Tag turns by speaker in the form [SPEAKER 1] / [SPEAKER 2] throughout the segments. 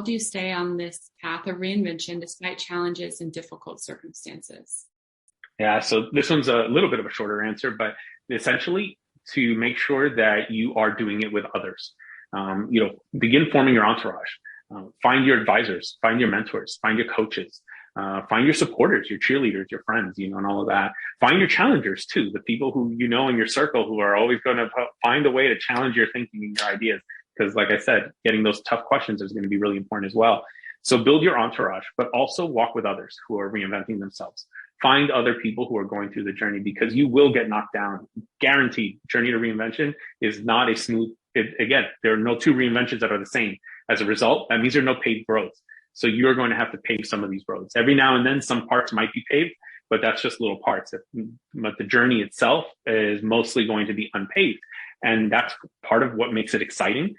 [SPEAKER 1] helped you stay on this path of reinvention despite challenges and difficult circumstances?
[SPEAKER 2] Yeah, so this one's a little bit of a shorter answer, but essentially to make sure that you are doing it with others. Begin forming your entourage. Find your advisors, find your mentors, find your coaches, find your supporters, your cheerleaders, your friends, and all of that. Find your challengers too, the people who you know in your circle who are always going to find a way to challenge your thinking and your ideas. Because like I said, getting those tough questions is going to be really important as well. So build your entourage, but also walk with others who are reinventing themselves. Find other people who are going through the journey because you will get knocked down. Guaranteed. Journey to reinvention is not a smooth, again, there are no two reinventions that are the same. As a result, that means there are no paved roads. So you're going to have to pave some of these roads. Every now and then, some parts might be paved, but that's just little parts. But the journey itself is mostly going to be unpaved. And that's part of what makes it exciting,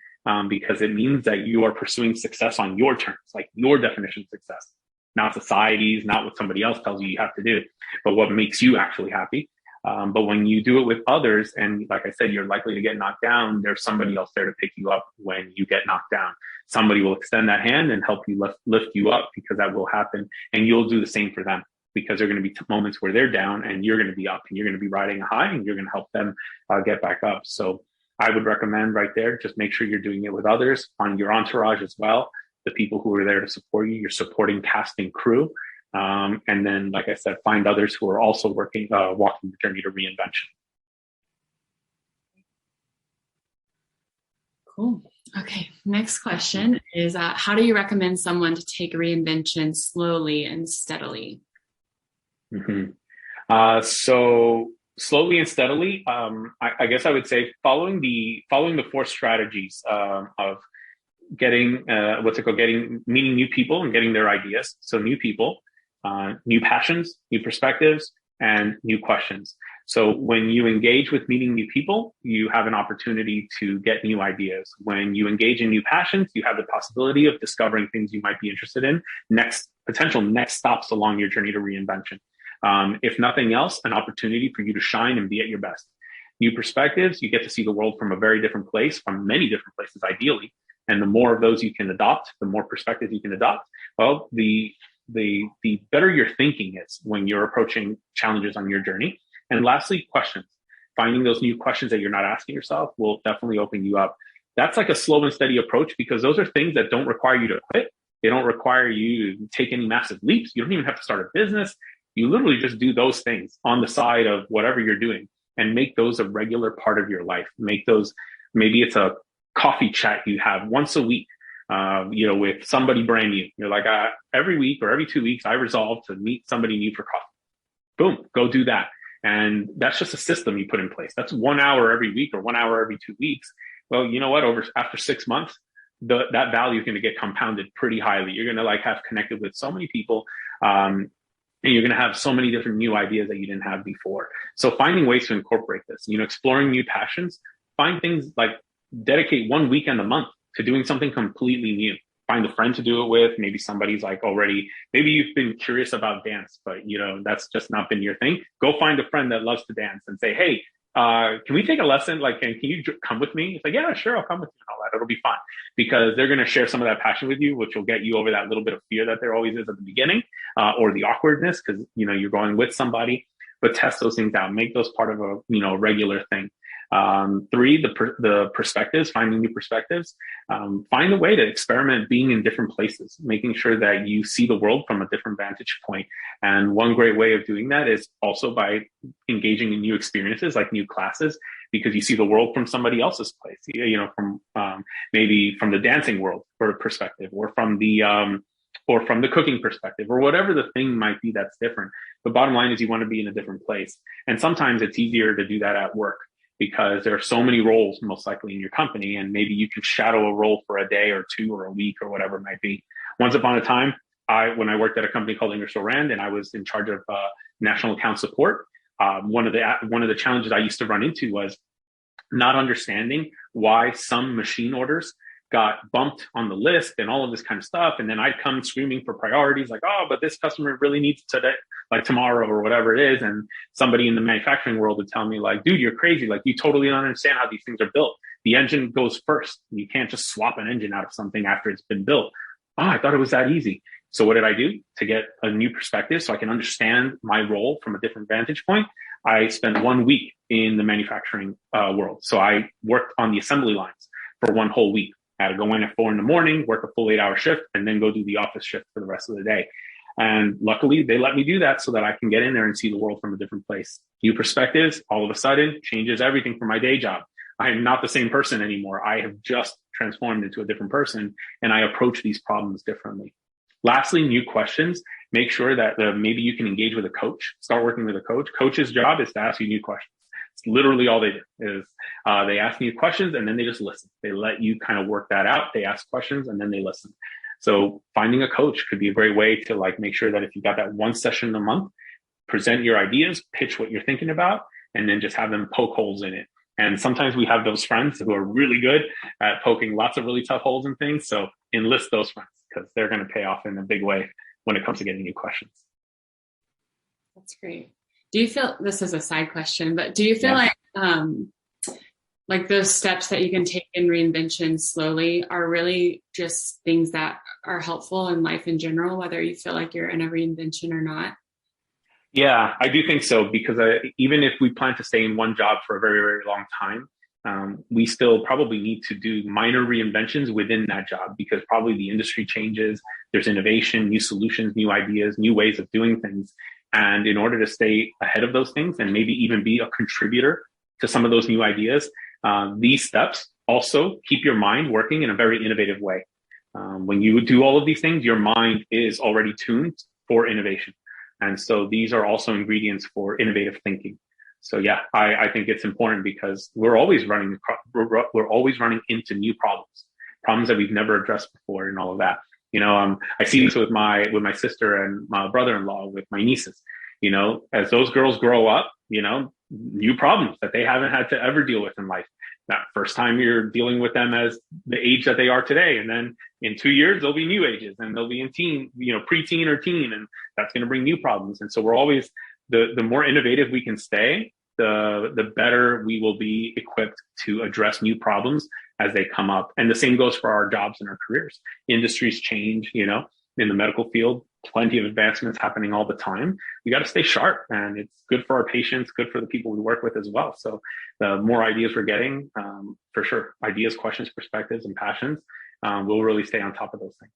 [SPEAKER 2] because it means that you are pursuing success on your terms, like your definition of success, not society's, not what somebody else tells you have to do, but what makes you actually happy. But when you do it with others, and like I said, you're likely to get knocked down, there's somebody else there to pick you up when you get knocked down. Somebody will extend that hand and help you lift you up, because that will happen. And you'll do the same for them, because there are going to be moments where they're down and you're going to be up, and you're going to be riding a high, and you're going to help them get back up. So I would recommend right there, just make sure you're doing it with others, on your entourage as well, the people who are there to support you, your supporting cast and crew. And then, like I said, find others who are also walking the journey to reinvention.
[SPEAKER 1] Cool. Okay. Next question is, how do you recommend someone to take reinvention slowly and steadily?
[SPEAKER 2] So slowly and steadily, I guess I would say following the 4 strategies of getting meeting new people and getting their ideas. So new people, new passions, new perspectives, and new questions. So when you engage with meeting new people, you have an opportunity to get new ideas. When you engage in new passions, you have the possibility of discovering things you might be interested in, potential next stops along your journey to reinvention. If nothing else, an opportunity for you to shine and be at your best. New perspectives, you get to see the world from a very different place, from many different places, ideally. And the more of those you can adopt, the more perspectives you can adopt, well, the better your thinking is when you're approaching challenges on your journey. And lastly, questions. Finding those new questions that you're not asking yourself will definitely open you up. That's like a slow and steady approach, because those are things that don't require you to quit. They don't require you to take any massive leaps. You don't even have to start a business. You literally just do those things on the side of whatever you're doing and make those a regular part of your life. Make those, maybe it's a coffee chat you have once a week, with somebody brand new. You're like, every week or every 2 weeks, I resolve to meet somebody new for coffee. Boom, go do that. And that's just a system you put in place. That's 1 hour every week or 1 hour every 2 weeks. Well, you know what? After 6 months, that value is going to get compounded pretty highly. You're going to have connected with so many people, and you're going to have so many different new ideas that you didn't have before. So finding ways to incorporate this, exploring new passions, find things like dedicate 1 weekend a month to doing something completely new. Find a friend to do it with. Maybe somebody's maybe you've been curious about dance, but that's just not been your thing. Go find a friend that loves to dance and say, hey, can we take a lesson? Can you come with me? It's like, yeah, sure, I'll come with you and all that. It'll be fun, because they're going to share some of that passion with you, which will get you over that little bit of fear that there always is at the beginning, or the awkwardness, because, you're going with somebody. But test those things out, make those part of a, regular thing. 3, the perspectives, finding new perspectives. Find a way to experiment being in different places, making sure that you see the world from a different vantage point. And one great way of doing that is also by engaging in new experiences, like new classes, because you see the world from somebody else's place, from maybe from the dancing world or perspective, or from the cooking perspective, or whatever the thing might be that's different. The bottom line is you want to be in a different place. And sometimes it's easier to do that at work, because there are so many roles most likely in your company, and maybe you can shadow a role for a day or 2 or a week or whatever it might be. Once upon a time, when I worked at a company called Ingersoll Rand, and I was in charge of national account support, one of the challenges I used to run into was not understanding why some machine orders got bumped on the list and all of this kind of stuff. And then I'd come screaming for priorities, like, oh, but this customer really needs today, like tomorrow or whatever it is. And somebody in the manufacturing world would tell me, like, dude, you're crazy. Like, you totally don't understand how these things are built. The engine goes first. You can't just swap an engine out of something after it's been built. Oh, I thought it was that easy. So what did I do to get a new perspective so I can understand my role from a different vantage point? I spent 1 week in the manufacturing world. So I worked on the assembly lines for one whole week. I had to go in at 4 a.m, work a full 8 hour shift, and then go do the office shift for the rest of the day. And luckily, they let me do that so that I can get in there and see the world from a different place. New perspectives, all of a sudden, changes everything for my day job. I am not the same person anymore. I have just transformed into a different person, and I approach these problems differently. Lastly, new questions. Make sure that maybe you can engage with a coach. Start working with a coach. Coach's job is to ask you new questions. It's literally all they do is they ask you questions and then they just listen. They let you kind of work that out. They ask questions and then they listen. So finding a coach could be a great way to like make sure that if you got that one session a month, present your ideas, pitch what you're thinking about, and then just have them poke holes in it. And sometimes we have those friends who are really good at poking lots of really tough holes in things. So enlist those friends because they're going to pay off in a big way when it comes to getting new questions.
[SPEAKER 1] That's great. Do you feel, this is a side question, but do you feel like those steps that you can take in reinvention slowly are really just things that are helpful in life in general, whether you feel like you're in a reinvention or not?
[SPEAKER 2] Yeah, I do think so, because even if we plan to stay in one job for a very, very long time, we still probably need to do minor reinventions within that job because probably the industry changes, there's innovation, new solutions, new ideas, new ways of doing things. And in order to stay ahead of those things and maybe even be a contributor to some of those new ideas, these steps also keep your mind working in a very innovative way. When you do all of these things, your mind is already tuned for innovation. And so these are also ingredients for innovative thinking. So yeah, I think it's important because we're always running into new problems that we've never addressed before and all of that. I see this with my sister and my brother-in-law, with my nieces. As those girls grow up, new problems that they haven't had to ever deal with in life. That first time you're dealing with them as the age that they are today. And then in 2 years, they'll be new ages and they'll be in teen, preteen or teen. And that's going to bring new problems. And so we're always, the more innovative we can stay, the better we will be equipped to address new problems as they come up. And the same goes for our jobs and our careers. Industries change, in the medical field, plenty of advancements happening all the time. We got to stay sharp, and it's good for our patients, good for the people we work with as well. So the more ideas we're getting, for sure, ideas, questions, perspectives, and passions, we'll really stay on top of those things.